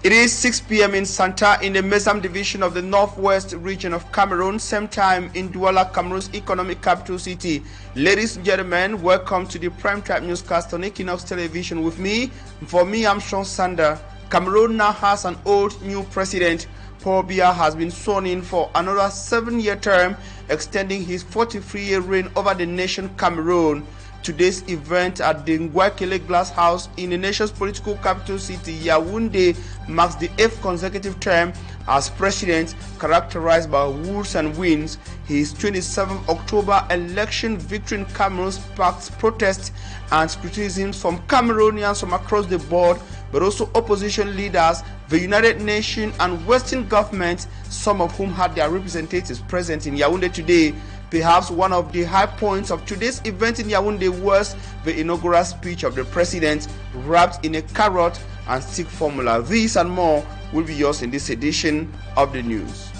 It is 6 p.m. in Santa in the Mesam division of the northwest region of Cameroon, same time in Douala, Cameroon's economic capital city. Ladies and gentlemen, welcome to the primetime newscast on Equinoxe television with me. For me, I'm Sean Sander. Cameroon now has an old new president. Paul Buea has been sworn in for another 7-year term, extending his 43-year reign over the nation Cameroon. Today's event at the Nguakele Glass House in the nation's political capital city, Yaoundé, marks the 8th consecutive term as president, characterized by woods and wins. His 27th October election victory in Cameroon sparked protests and criticism from Cameroonians from across the board, but also opposition leaders, the United Nations and Western governments, some of whom had their representatives present in Yaoundé today. Perhaps one of the high points of today's event in Yaoundé was the inaugural speech of the president, wrapped in a carrot and stick formula. This and more will be yours in this edition of the news.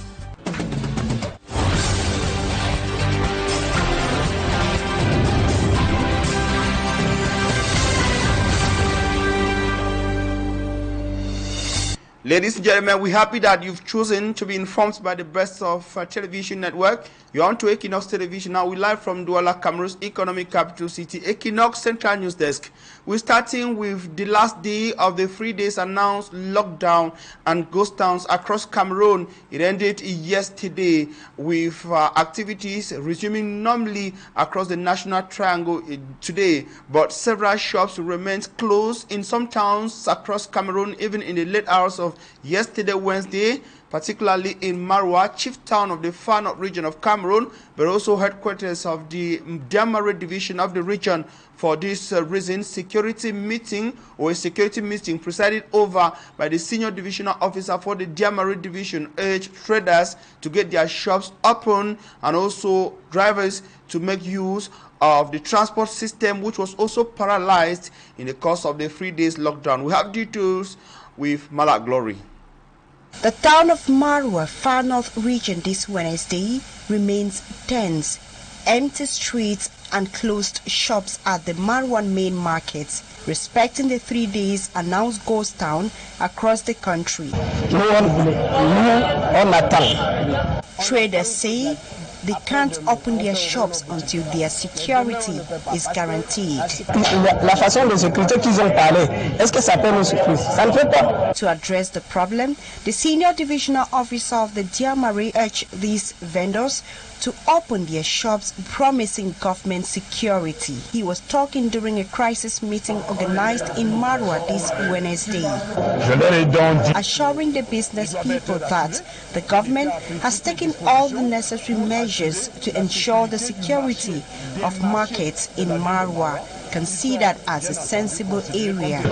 Ladies and gentlemen, we're happy that you've chosen to be informed by the best of television network. You're on to Equinoxe television now. We're live from Douala, Cameroon's economic capital city, Equinoxe Central News Desk. We're starting with the last day of the 3 days announced lockdown and ghost towns across Cameroon. It ended yesterday with activities resuming normally across the National Triangle today, but several shops remain closed in some towns across Cameroon, even in the late hours of yesterday, Wednesday, particularly in Marwa, chief town of the far north region of Cameroon, but also headquarters of the Diamare division of the region. For this reason, a security meeting presided over by the senior divisional officer for the Diamare division urged traders to get their shops open and also drivers to make use of the transport system, which was also paralyzed in the course of the 3 days lockdown. We have details with Malak Glory. The town of Marwa, far north region, this Wednesday remains tense. Empty streets and closed shops at the Marwa main markets, respecting the 3 days announced ghost town across the country. Traders say they can't open their shops until their security is guaranteed. To address the problem, the senior divisional officer of the Diamare urged these vendors to open their shops, promising government security. He was talking during a crisis meeting organized in Marwa this Wednesday, assuring the business people that the government has taken all the necessary measures to ensure the security of markets in Marwa, considered as a sensible area.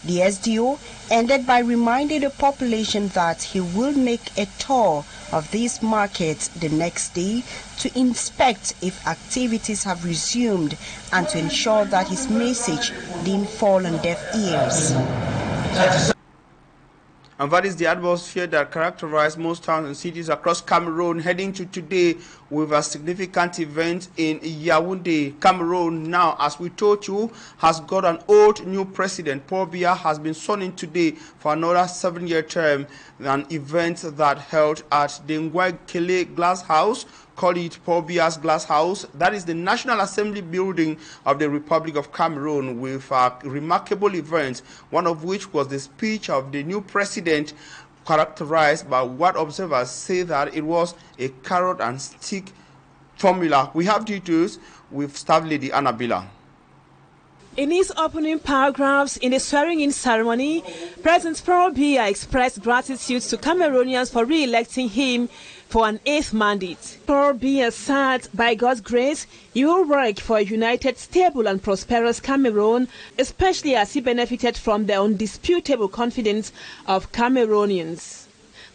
The SDO ended by reminding the population that he will make a tour of these markets the next day to inspect if activities have resumed and to ensure that his message didn't fall on deaf ears. And that is the atmosphere that characterized most towns and cities across Cameroon, heading to today with a significant event in Yaoundé. Cameroon now, as we told you, has got an old new president. Paul Buea has been sworn in today for another 7-year term, an event that held at the Nguakele Glass House. Call it Paul Buea's Glass House. That is the National Assembly building of the Republic of Cameroon, with a remarkable event, one of which was the speech of the new president, characterized by what observers say that it was a carrot and stick formula. We have details with Staff Lady Annabella. In his opening paragraphs in the swearing-in ceremony, President Paul Buea expressed gratitude to Cameroonians for re-electing him for an 8th mandate. Paul Buea said, by God's grace, he will work for a united, stable and prosperous Cameroon, especially as he benefited from the undisputable confidence of Cameroonians.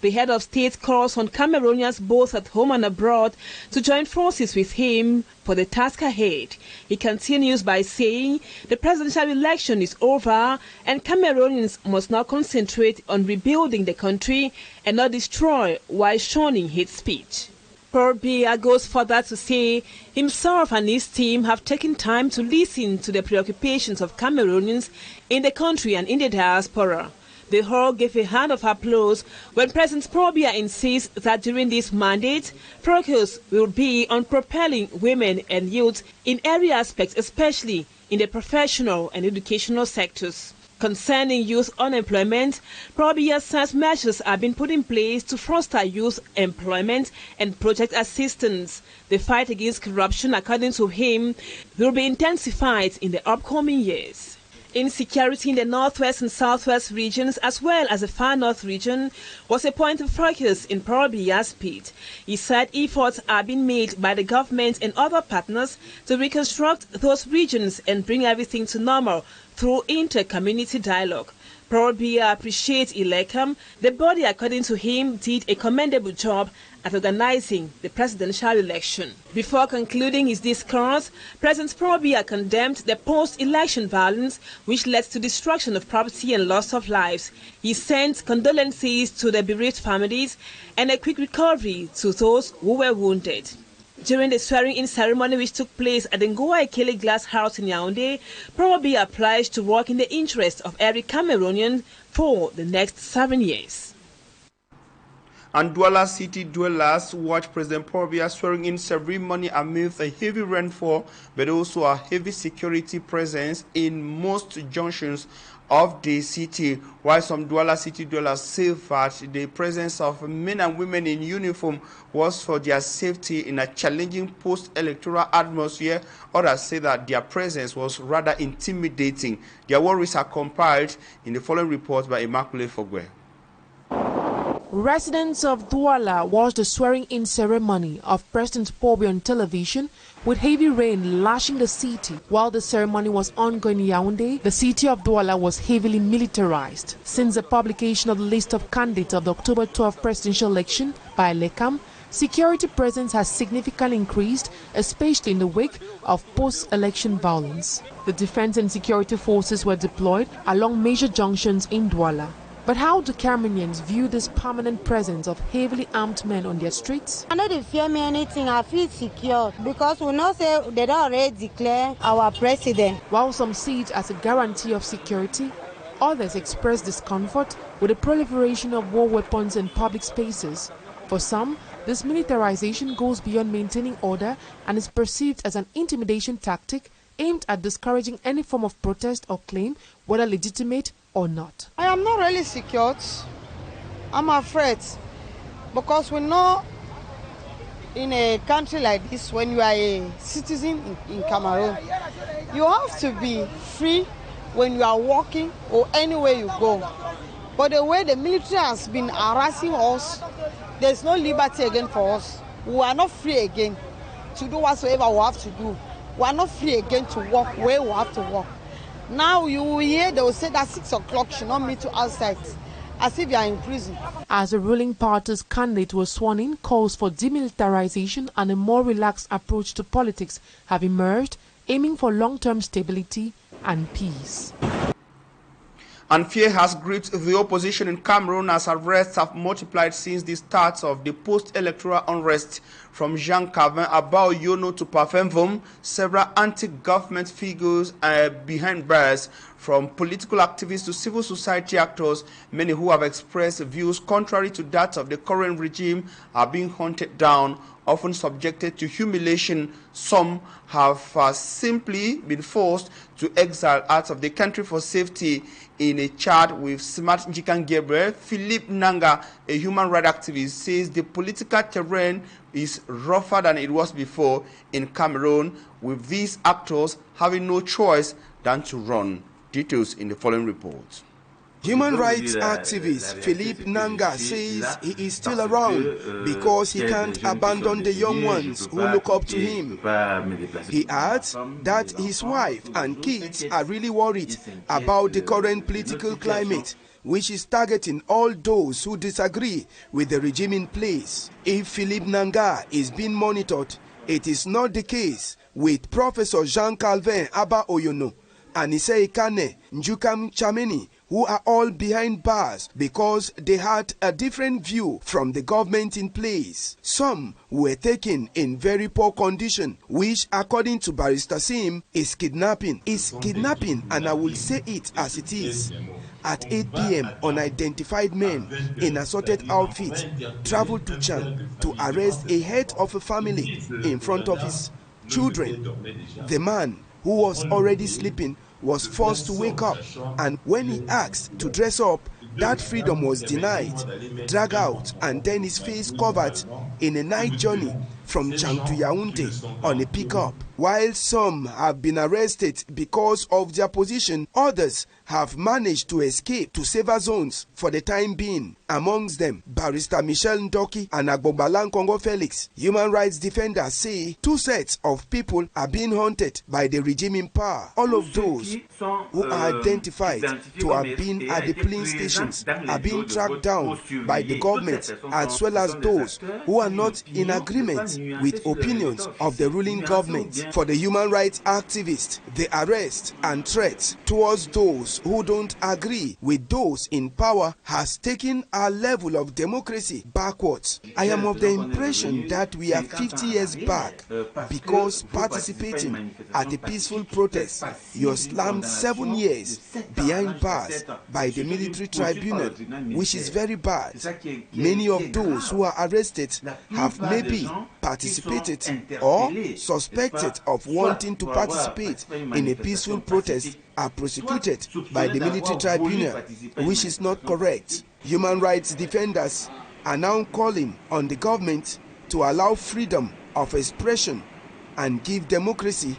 The head of state calls on Cameroonians both at home and abroad to join forces with him for the task ahead. He continues by saying the presidential election is over and Cameroonians must now concentrate on rebuilding the country and not destroy while shunning hate speech. Paul Buea goes further to say himself and his team have taken time to listen to the preoccupations of Cameroonians in the country and in the diaspora. The hall gave a hand of applause when President Paul Buea insists that during this mandate, focus will be on propelling women and youth in every aspect, especially in the professional and educational sectors. Concerning youth unemployment, Paul Buea says measures have been put in place to foster youth employment and project assistance. The fight against corruption, according to him, will be intensified in the upcoming years. Insecurity in the northwest and southwest regions, as well as the far north region, was a point of focus in Paul Buea's speech. He said efforts are being made by the government and other partners to reconstruct those regions and bring everything to normal through inter-community dialogue. Paul Buea appreciates Elecam. The body, according to him, did a commendable job at organizing the presidential election. Before concluding his discourse, President Paul Buea condemned the post-election violence which led to destruction of property and loss of lives. He sent condolences to the bereaved families and a quick recovery to those who were wounded. During the swearing-in ceremony which took place at the Ngoa Glass House in Yaoundé, Paul Buea pledged to work in the interest of every Cameroonian for the next 7 years. And Douala city dwellers watched President Paul Buea swearing-in ceremony amidst a heavy rainfall, but also a heavy security presence in most junctions of the city, while some Douala city dwellers say that the presence of men and women in uniform was for their safety in a challenging post-electoral atmosphere. Others say that their presence was rather intimidating. Their worries are compiled in the following report by Immaculate Fogwe. Residents of Douala watched the swearing-in ceremony of President Paul Buea on television with heavy rain lashing the city. While the ceremony was ongoing in Yaoundé, the city of Douala was heavily militarized. Since the publication of the list of candidates of the October 12 presidential election by Elecam, security presence has significantly increased, especially in the wake of post-election violence. The defense and security forces were deployed along major junctions in Douala. But how do Cameroonians view this permanent presence of heavily armed men on their streets? I don't fear me anything. I feel secure because we know say they don't already declare our president. While some see it as a guarantee of security, others express discomfort with the proliferation of war weapons in public spaces. For some, this militarization goes beyond maintaining order and is perceived as an intimidation tactic aimed at discouraging any form of protest or claim, whether legitimate or not. I am not really secured. I'm afraid because we know in a country like this, when you are a citizen in Cameroon, you have to be free when you are walking or anywhere you go. But the way the military has been harassing us, there's no liberty again for us. We are not free again to do whatsoever we have to do. We are not free again to walk where we have to walk. Now you will hear they will say that 6 o'clock should not meet you outside, as if you are in prison. As the ruling party's candidate was sworn in, calls for demilitarization and a more relaxed approach to politics have emerged, aiming for long-term stability and peace. And fear has gripped the opposition in Cameroon as arrests have multiplied since the start of the post-electoral unrest. From Jean Cavin about Yono to Parfenvom, several anti-government figures are behind bars. From political activists to civil society actors, many who have expressed views contrary to that of the current regime are being hunted down, often subjected to humiliation. Some have simply been forced to exile out of the country for safety. In a chat with Smart Njikan Gabriel, Philippe Nanga, a human rights activist, says the political terrain is rougher than it was before in Cameroon, with these actors having no choice than to run. Details in the following report. Human rights activist Philippe Nanga says he is still around because he can't abandon the young ones who look up to him. He adds that his wife and kids are really worried about the current political climate, which is targeting all those who disagree with the regime in place. If Philippe Nanga is being monitored, it is not the case with Professor Jean Calvin Abba Oyono, Anise Ikane, Njukam Chameni, who are all behind bars because they had a different view from the government in place. Some were taken in very poor condition, which according to Barrister Sim is kidnapping. Is kidnapping, and I will say it as it is. At 8 p.m., unidentified men in assorted outfits traveled to Chang to arrest a head of a family in front of his children. The man, who was already sleeping, was forced to wake up, and when he asked to dress up, that freedom was denied, dragged out, and then his face covered in a night journey from Chang to Yaoundé on a pickup. While some have been arrested because of their position, others have managed to escape to safer zones for the time being. Amongst them, Barrister Michel Ndoki and Agbogbalan Congo Felix. Human rights defenders say 2 sets of people are being hunted by the regime in power. All of those who are identified to have been at the polling stations are being tracked down by the government, as well as those who are not in agreement with opinions of the ruling government. For the human rights activists, the arrest and threats towards those who don't agree with those in power has taken our level of democracy backwards. I am of the impression that we are 50 years back because participating at a peaceful protest, you're slammed 7 years behind bars by the military tribunal, which is very bad. Many of those who are arrested have maybe participated or suspected of wanting to participate in a peaceful protest are prosecuted by the military tribunal, which is not correct. Human rights defenders are now calling on the government to allow freedom of expression and give democracy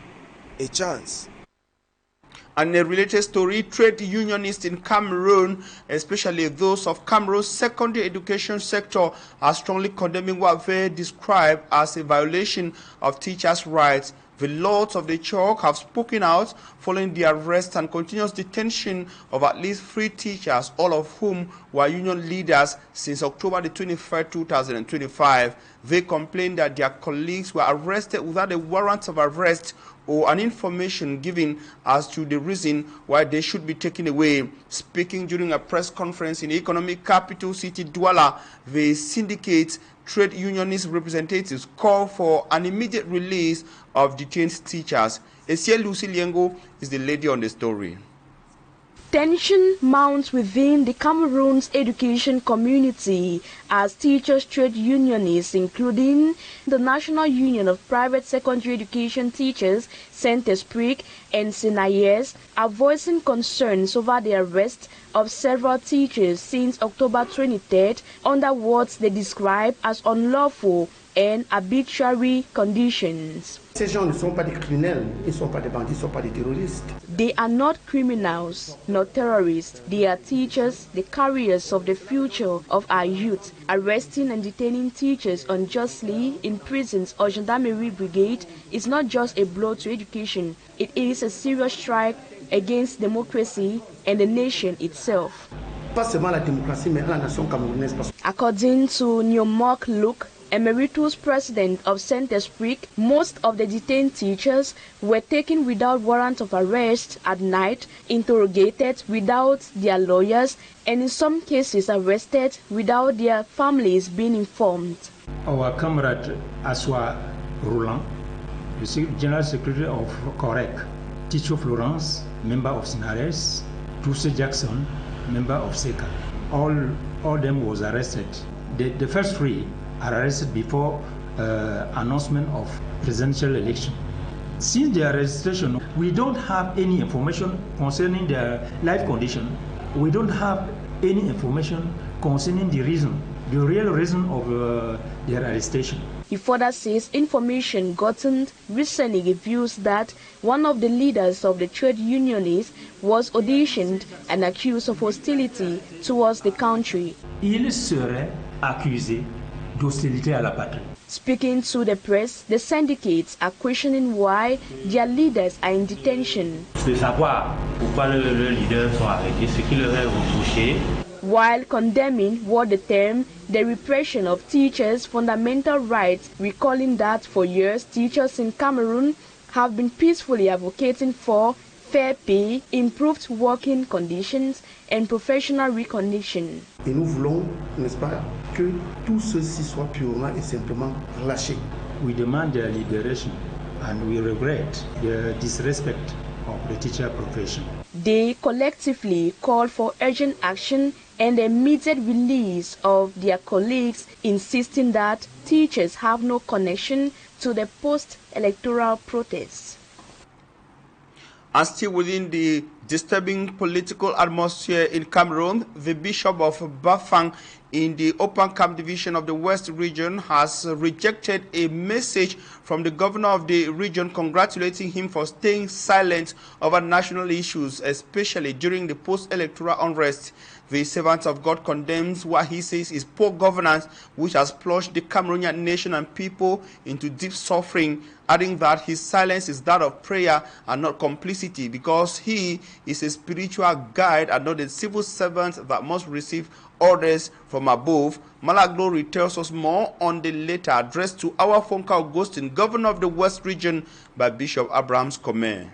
a chance. And a related story, trade unionists in Cameroon, especially those of Cameroon's secondary education sector, are strongly condemning what they describe as a violation of teachers' rights. The lords of the chalk have spoken out following the arrest and continuous detention of at least 3 teachers, all of whom were union leaders since October the 23rd, 2025. They complained that their colleagues were arrested without a warrant of arrest or an information given as to the reason why they should be taken away. Speaking during a press conference in economic capital city Douala, the syndicate trade unionist representatives call for an immediate release of detained teachers. Esia Lucy Liengo is the lady on the story. Tension mounts within the Cameroon's education community as teachers' trade unionists, including the National Union of Private Secondary Education Teachers, Saint-Esprit, and Sanitation, are voicing concerns over the arrest of several teachers since October 23rd under what they describe as unlawful and arbitrary conditions. Ces gens ne sont pas des criminels, ils ne sont pas des bandits, ils ne sont pas des terroristes. They are not criminals, not terrorists. They are teachers, the carriers of the future of our youth. Arresting and detaining teachers unjustly in prisons or gendarmerie brigade is not just a blow to education. It is a serious strike against democracy and the nation itself. Pas seulement la démocratie, mais la nation camerounaise. According to Neomok Luke, Emeritus President of Saint-Esprit, most of the detained teachers were taken without warrant of arrest at night, interrogated without their lawyers, and in some cases arrested without their families being informed. Our comrade Aswa Roland, the General Secretary of COREC, Ticho Florence, member of Sinares, Bruce Jackson, member of SECA, all them was arrested. The first 3 are arrested before announcement of presidential election. Since their registration, we don't have any information concerning their life condition. We don't have any information concerning the real reason of their arrestation. He further says information gotten recently reveals that one of the leaders of the trade unionists was auditioned and accused of hostility towards the country. Il serait accusé d'hostilité à la patrie. Speaking to the press, the syndicates are questioning why their leaders are in detention. De savoir pourquoi leurs leaders sont arrêtés, ce qui leur est reproché. While condemning what they term the repression of teachers' fundamental rights, recalling that for years teachers in Cameroon have been peacefully advocating for fair pay, improved working conditions, and professional recognition. Et nous voulons, n'est-ce pas, que tout ceci soit purement et simplement lâché. We demand their liberation and we regret the disrespect of the teacher profession. They collectively call for urgent action and the immediate release of their colleagues, insisting that teachers have no connection to the post-electoral protests. And still within the disturbing political atmosphere in Cameroon, the Bishop of Bafang in the Open Camp Division of the West region has rejected a message from the governor of the region congratulating him for staying silent over national issues, especially during the post-electoral unrest. The servant of God condemns what he says is poor governance, which has plunged the Cameroonian nation and people into deep suffering, adding that his silence is that of prayer and not complicity, because he is a spiritual guide and not a civil servant that must receive orders from above. Malaglo tells us more on the letter addressed to our Fonka Augustine, governor of the West region, by Bishop Abrahams Kome.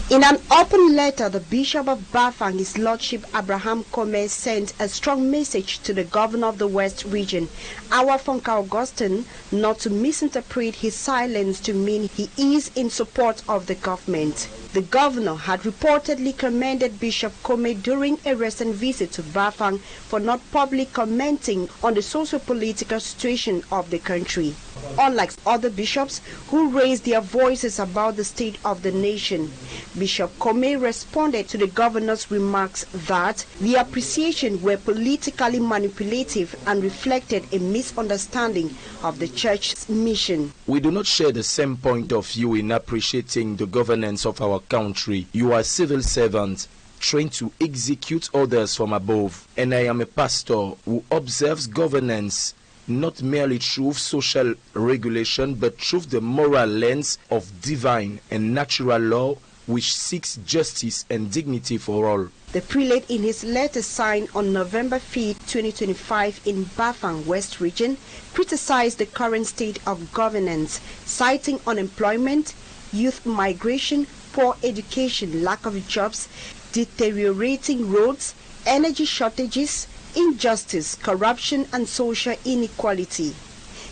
In an open letter, the Bishop of Bafang, His Lordship Abraham Kome, sent a strong message to the governor of the West region, our Fonka Augustine, not to misinterpret his silence to mean he is in support of the government. The governor had reportedly commended Bishop Kome during a recent visit to Bafang for not publicly commenting on the socio-political situation of the country. Unlike other bishops who raised their voices about the state of the nation, Bishop Kome responded to the governor's remarks that the appreciation were politically manipulative and reflected a misunderstanding of the church's mission. We do not share the same point of view in appreciating the governance of our country. You are civil servants trained to execute orders from above, and I am a pastor who observes governance not merely through social regulation, but through the moral lens of divine and natural law, which seeks justice and dignity for all. The prelate, in his letter signed on November 5, 2025 in Bafang West region, criticized the current state of governance, citing unemployment, youth migration, poor education, lack of jobs, deteriorating roads, energy shortages, injustice, corruption, and social inequality.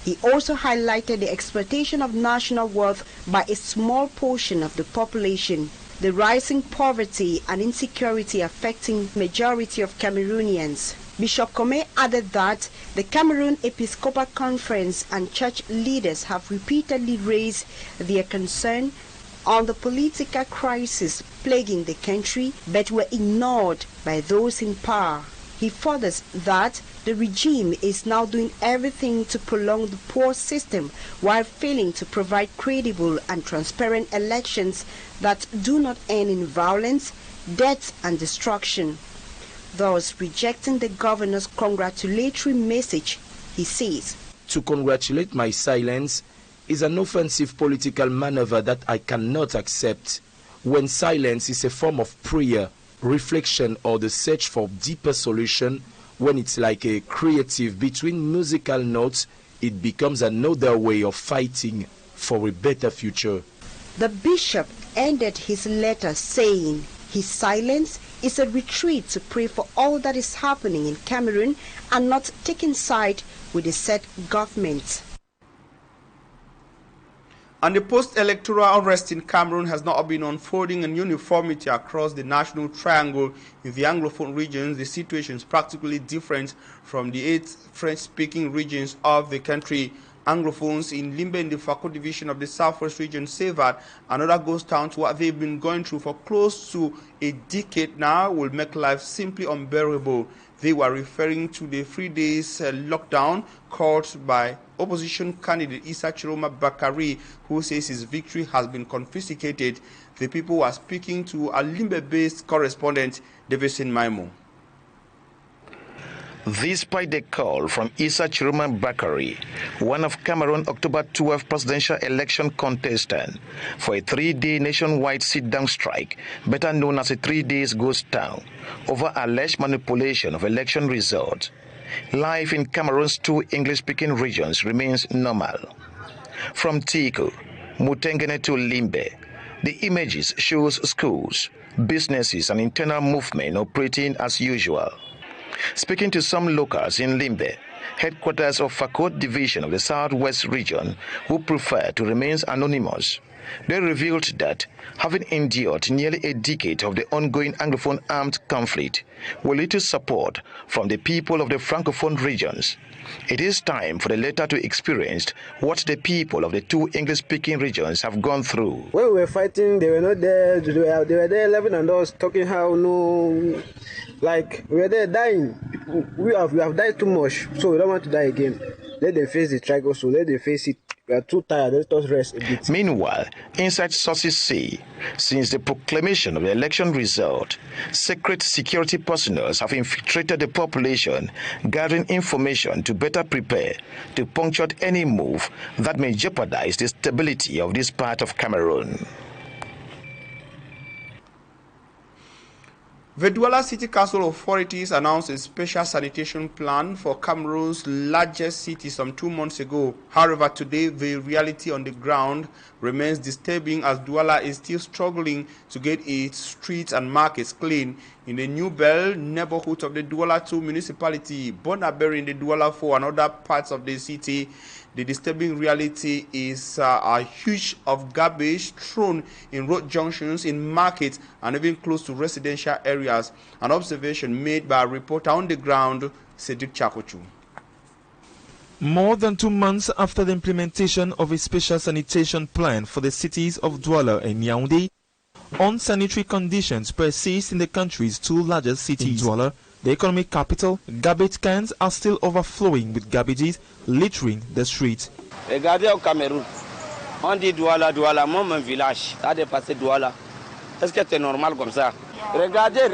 He also highlighted the exploitation of national wealth by a small portion of the population, the rising poverty and insecurity affecting the majority of Cameroonians. Bishop Kome added that the Cameroon Episcopal Conference and church leaders have repeatedly raised their concern on the political crisis plaguing the country, but were ignored by those in power. He furthers that the regime is now doing everything to prolong the poor system while failing to provide credible and transparent elections that do not end in violence, death, and destruction. Thus, rejecting the governor's congratulatory message, he says, "To congratulate my silence is an offensive political maneuver that I cannot accept. When silence is a form of prayer, reflection, or the search for deeper solution, when it's like a creative between musical notes, it becomes another way of fighting for a better future." The bishop ended his letter saying his silence is a retreat to pray for all that is happening in Cameroon and not taking side with the said government. And the post-electoral unrest in Cameroon has not been unfolding in uniformity across the national triangle. In the Anglophone regions, the situation is practically different from the 8 French-speaking regions of the country. Anglophones in Limbe in the Fako division of the Southwest region say that another ghost town to what they've been going through for close to a decade now will make life simply unbearable. They were referring to the 3 days lockdown called by opposition candidate Issa Chiroma Bakari, who says his victory has been confiscated. The people were speaking to a Limbe-based correspondent, Davidson Maimo. Despite the call from Issa Chiroma Bakari, one of Cameroon's October 12 presidential election contestant, for a 3-day nationwide sit-down strike, better known as a 3 days ghost town, over alleged manipulation of election results, life in Cameroon's 2 English-speaking regions remains normal. From Tiku, Mutengene to Limbe, The images shows schools, businesses and internal movement operating as usual. Speaking to some locals in Limbe, headquarters of Fakot Division of the Southwest region, who prefer to remain anonymous, they revealed that having endured nearly a decade of the ongoing Anglophone armed conflict with little support from the people of the Francophone regions, it is time for the latter to experience what the people of the two English-speaking regions have gone through. When we were fighting, they were not there. They were there 11 and us talking how no, like we were there dying. We have died too much, so we don't want to die again. Let them face the strike also. Let them face it. We are too tired. Let us rest a bit. Meanwhile, inside sources say, since the proclamation of the election result, secret security personnel have infiltrated the population, gathering information to better prepare to puncture any move that may jeopardize the stability of this part of Cameroon. The Douala City Council authorities announced a special sanitation plan for Cameroon's largest city some 2 months ago. However, today the reality on the ground remains disturbing as Douala is still struggling to get its streets and markets clean. In the New Bell neighborhood of the Douala 2 municipality, Bonaberi in the Douala 4 and other parts of the city, the disturbing reality is a huge of garbage thrown in road junctions, in markets, and even close to residential areas. An observation made by a reporter on the ground, Cedric Chakochu. More than 2 months after the implementation of a special sanitation plan for the cities of Douala and Yaoundé, unsanitary conditions persist in the country's two largest cities. In Douala, the economic capital, garbage cans are still overflowing with garbages littering the streets. Regardez au Cameroun, on dit Douala, Douala, mon village, ça a dépassé Douala. Est-ce que c'est normal comme ça? Regardez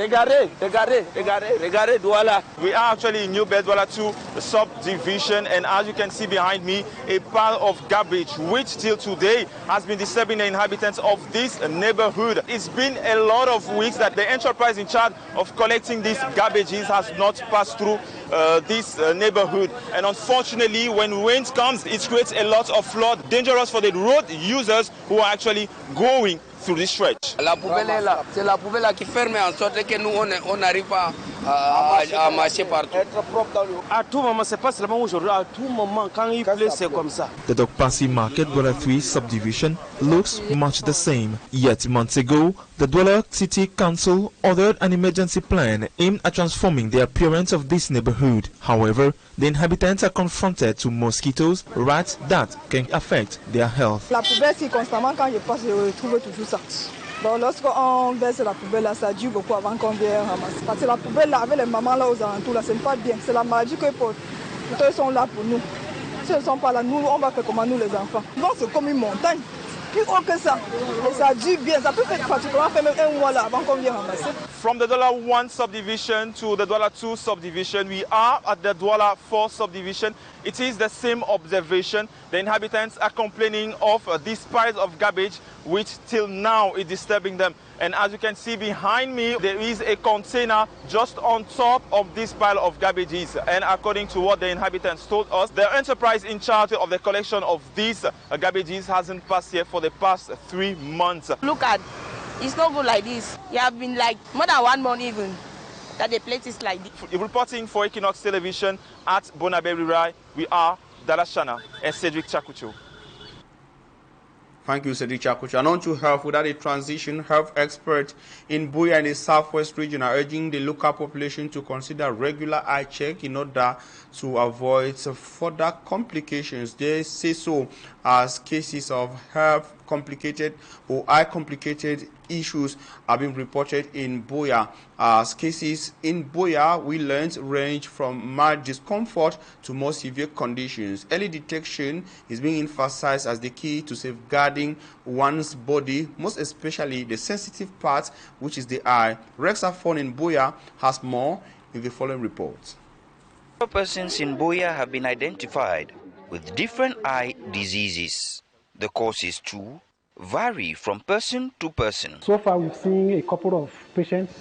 Douala. We are actually in New Douala 2 subdivision, and as you can see behind me, a pile of garbage which till today has been disturbing the inhabitants of this neighborhood. It's been a lot of weeks that the enterprise in charge of collecting these garbages has not passed through this neighborhood, and unfortunately when rain comes it creates a lot of flood, dangerous for the road users who are actually going through this stretch. La poubelle est là. C'est la poubelle qui ferme en sorte que nous on n'arrive pas à marcher partout. À tout moment, c'est pas seulement aujourd'hui, à tout moment quand il pleut c'est comme ça. The Dokpasi Market Douala 3 subdivision looks much the same. Yet months ago, the Douala City Council ordered an emergency plan aimed at transforming the appearance of this neighborhood. However, the inhabitants are confronted to mosquitoes, rats that can affect their health. La poubelle, c'est constamment quand je passe, je retrouve toujours ça. Donc lorsqu'on verse la poubelle là, ça dure beaucoup avant qu'on vienne ramasser. Parce que la poubelle là, avec les mamans là aux alentours là, c'est pas bien. C'est la maladie que pour ils sont là pour nous. S'ils ne sont pas là, nous, on va faire comment nous les enfants. Donc c'est comme une montagne. Plus haut que ça. Et ça dure bien. Ça peut faire pratiquement même un mois là avant qu'on vienne ramasser. From the Douala 1 subdivision to the Douala 2 subdivision, we are at the Douala 4 subdivision. It is the same observation. The inhabitants are complaining of these piles of garbage, which till now is disturbing them. And as you can see behind me, there is a container just on top of this pile of garbages. And according to what the inhabitants told us, the enterprise in charge of the collection of these garbages hasn't passed yet for the past 3 months. Look at, it's not good like this. You have been like more than 1 month even that the place is like this. Reporting for Equinoxe television at Bonaberi Rai, we are Dalashana and Cedric Chakucho. Thank you, Cedric Chakucho. And on to health. Without a transition, health experts in Buea and the Southwest region are urging the local population to consider regular eye check in order to avoid further complications. They say so as cases of health complicated or eye complicated issues are being reported in Buea. As cases in Buea, we learned, range from mild discomfort to more severe conditions. Early detection is being emphasized as the key to safeguarding one's body, most especially the sensitive part, which is the eye. Rex Afon in Buea has more in the following report. Persons in Buea have been identified with different eye diseases. The causes too vary from person to person. So far we've seen a couple of patients,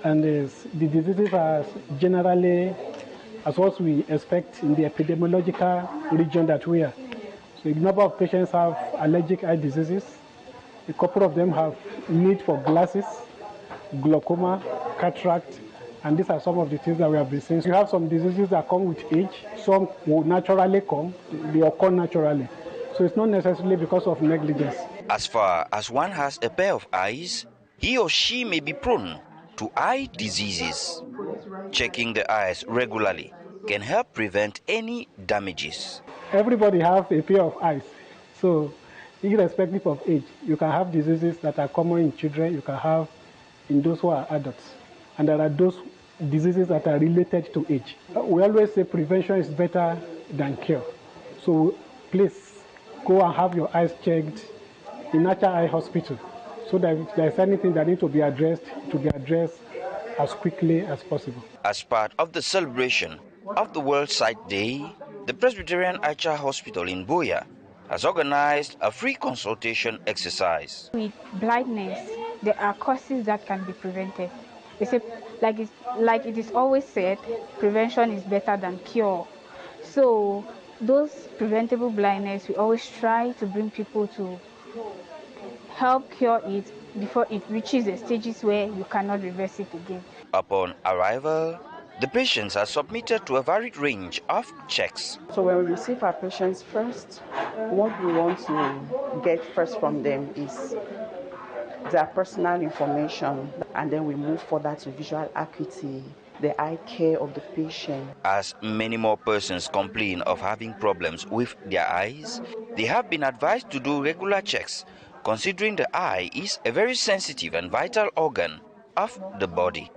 and the diseases are generally as what we expect in the epidemiological region that we are. So a number of patients have allergic eye diseases, A couple of them have need for glasses, glaucoma, cataract, and these are some of the things that we have been seeing. You have some diseases that come with age. Some will naturally come, they occur naturally. So it's not necessarily because of negligence. As far as one has a pair of eyes, he or she may be prone to eye diseases. Checking the eyes regularly can help prevent any damages. Everybody has a pair of eyes. So irrespective of age, you can have diseases that are common in children, you can have in those who are adults. And there are those diseases that are related to age. We always say prevention is better than cure. So please go and have your eyes checked in Natural Eye Hospital so that if there's anything that needs to be addressed, to be addressed as quickly as possible. As part of the celebration of the World Sight Day, the Presbyterian Acha Hospital in Buea has organized a free consultation exercise. With blindness, there are causes that can be prevented. Like it is always said, prevention is better than cure. So those preventable blindness, we always try to bring people to help cure it before it reaches the stages where you cannot reverse it again. Upon arrival, the patients are submitted to a varied range of checks. So when we receive our patients first, what we want to get first from them is their personal information, and then we move further to visual acuity, the eye care of the patient. As many more persons complain of having problems with their eyes, they have been advised to do regular checks, considering the eye is a very sensitive and vital organ of the body.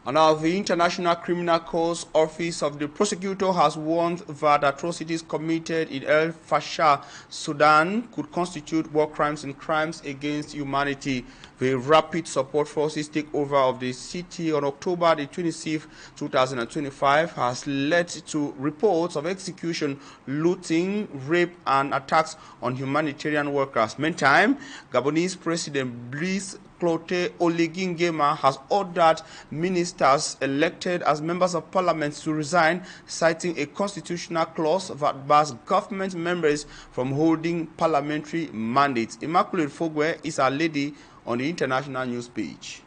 And now the International Criminal Court's Office of the Prosecutor has warned that atrocities committed in El Fasher, Sudan could constitute war crimes and crimes against humanity. The Rapid Support Forces takeover of the city on October the 26th, 2025 has led to reports of execution, looting, rape and attacks on humanitarian workers. Meantime, Gabonese President Brice Clotaire Oligui Nguema has ordered ministers elected as members of parliament to resign, citing a constitutional clause that bars government members from holding parliamentary mandates. Immaculate Fogwe is our lady on the international news page.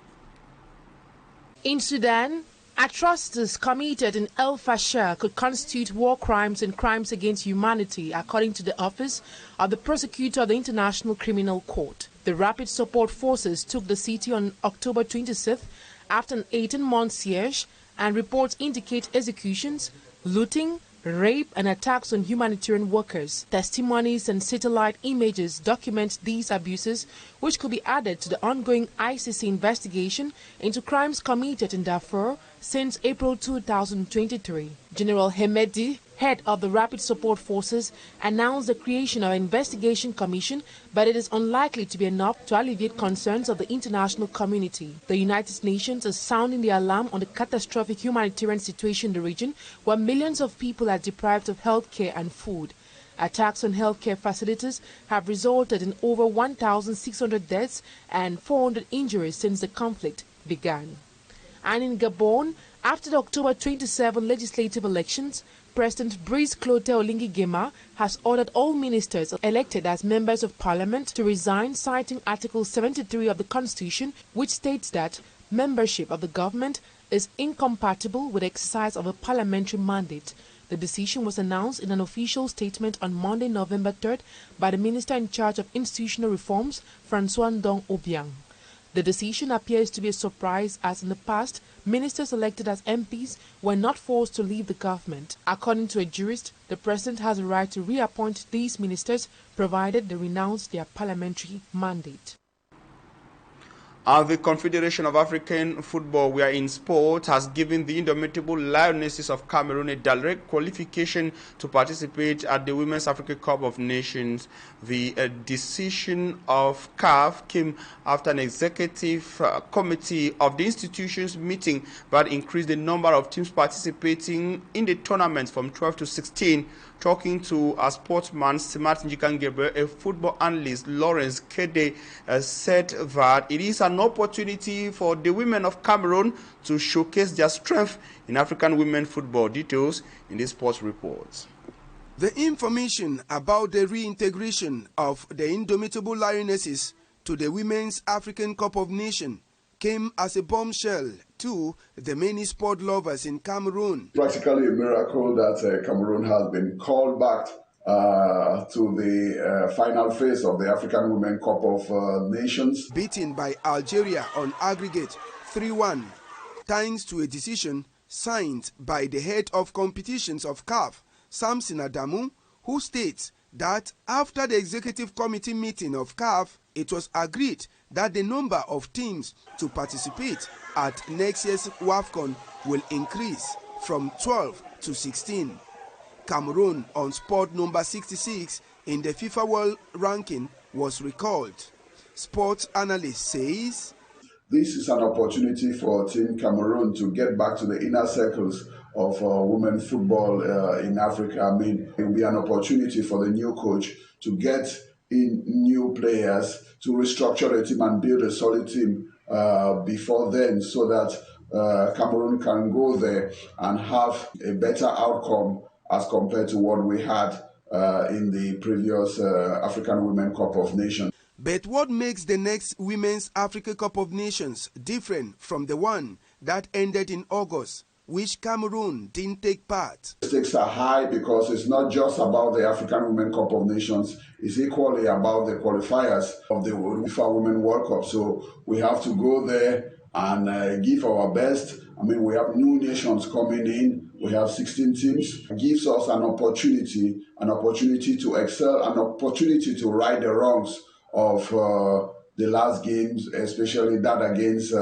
In Sudan, atrocities committed in El Fasher could constitute war crimes and crimes against humanity, according to the Office of the Prosecutor of the International Criminal Court. The Rapid Support Forces took the city on October 26th after an 18-month siege, and reports indicate executions, looting, rape and attacks on humanitarian workers. Testimonies and satellite images document these abuses, which could be added to the ongoing ICC investigation into crimes committed in Darfur since April 2023. General Hemedi, head of the Rapid Support Forces, announced the creation of an investigation commission, but it is unlikely to be enough to alleviate concerns of the international community. The United Nations is sounding the alarm on the catastrophic humanitarian situation in the region, where millions of people are deprived of health care and food. Attacks on healthcare facilities have resulted in over 1,600 deaths and 400 injuries since the conflict began. And in Gabon, after the October 27 legislative elections, President Brice Clotaire Oligui Nguema has ordered all ministers elected as members of parliament to resign, citing Article 73 of the Constitution, which states that membership of the government is incompatible with the exercise of a parliamentary mandate. The decision was announced in an official statement on Monday, November 3rd, by the Minister in charge of Institutional Reforms, François Ndong Obiang. The decision appears to be a surprise, as in the past, ministers elected as MPs were not forced to leave the government. According to a jurist, the president has a right to reappoint these ministers, provided they renounce their parliamentary mandate. The Confederation of African Football, we are in sport, has given the indomitable Lionesses of Cameroon a direct qualification to participate at the Women's Africa Cup of Nations. The decision of CAF came after an executive committee of the institution's meeting that increased the number of teams participating in the tournament from 12 to 16. Talking to a sportsman, Simat Njikangebe, a football analyst, Lawrence Kede, said that it is an opportunity for the women of Cameroon to showcase their strength in African women football. Details in this sports report. The information about the reintegration of the indomitable Lionesses to the Women's African Cup of Nations came as a bombshell to the many sport lovers in Cameroon. Practically a miracle that Cameroon has been called back to the final phase of the African Women Cup of Nations. Beaten by Algeria on aggregate 3-1, thanks to a decision signed by the head of competitions of CAF, Samson Adamu, who states that after the executive committee meeting of CAF, it was agreed that the number of teams to participate at next year's AFCON will increase from 12 to 16. Cameroon, on spot number 66 in the FIFA World Ranking, was recalled. Sports analyst says, this is an opportunity for Team Cameroon to get back to the inner circles of women football in Africa. I mean, it will be an opportunity for the new coach to get in new players, to restructure the team and build a solid team before then, so that Cameroon can go there and have a better outcome as compared to what we had in the previous African Women Cup of Nations. But what makes the next Women's Africa Cup of Nations different from the one that ended in August, which Cameroon didn't take part? The stakes are high because it's not just about the African Women Cup of Nations, it's equally about the qualifiers of the FIFA Women World Cup. So we have to go there and give our best. I mean, we have new nations coming in. We have 16 teams. It gives us an opportunity to excel, an opportunity to right the wrongs of the last games, especially that against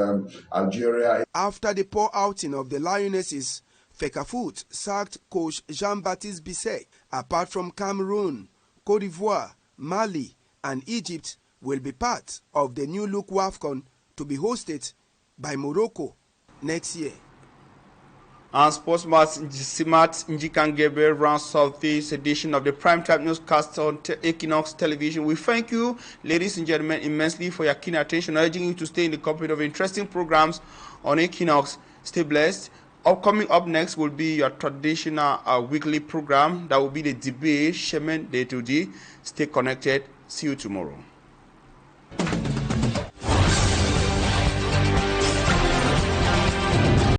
Algeria. After the poor outing of the Lionesses, Fecafoot sacked coach Jean-Baptiste Bisset. Apart from Cameroon, Côte d'Ivoire, Mali and Egypt will be part of the new look AFCON to be hosted by Morocco next year. And sportsman Simat Njikangebe rounds off this edition of the Primetime Newscast on Equinoxe Television. We thank you, ladies and gentlemen, immensely for your keen attention, urging you to stay in the company of interesting programs on Equinoxe. Stay blessed. Coming up next will be your traditional weekly program. That will be the debate, Chemin d'Étude. Stay connected. See you tomorrow.